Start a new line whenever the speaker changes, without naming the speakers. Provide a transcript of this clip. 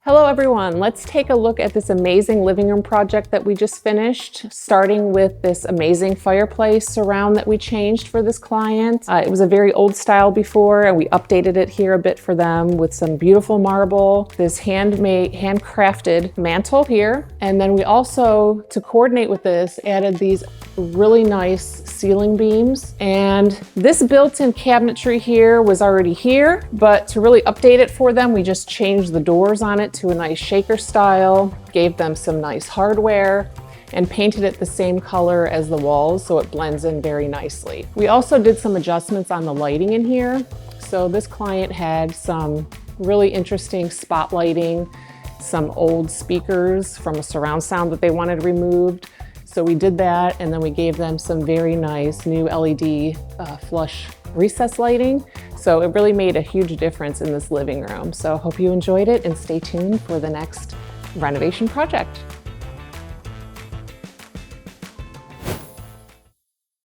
Hello everyone, let's take a look at this amazing living room project that we just finished, starting with this amazing fireplace surround that we changed for this client. It was a very old style before, and we updated it here a bit for them with some beautiful marble, this handcrafted mantle here. And then we also, to coordinate with this, added these really nice ceiling beams. And this built-in cabinetry here was already here, but to really update it for them, we just changed the doors on it to a nice shaker style, gave them some nice hardware, and painted it the same color as the walls so it blends in very nicely. We also did some adjustments on the lighting in here. So this client had some really interesting spotlighting, some old speakers from a surround sound that they wanted removed. So we did that, and then we gave them some very nice new LED flush recess lighting. So it really made a huge difference in this living room. So I hope you enjoyed it, and stay tuned for the next renovation project.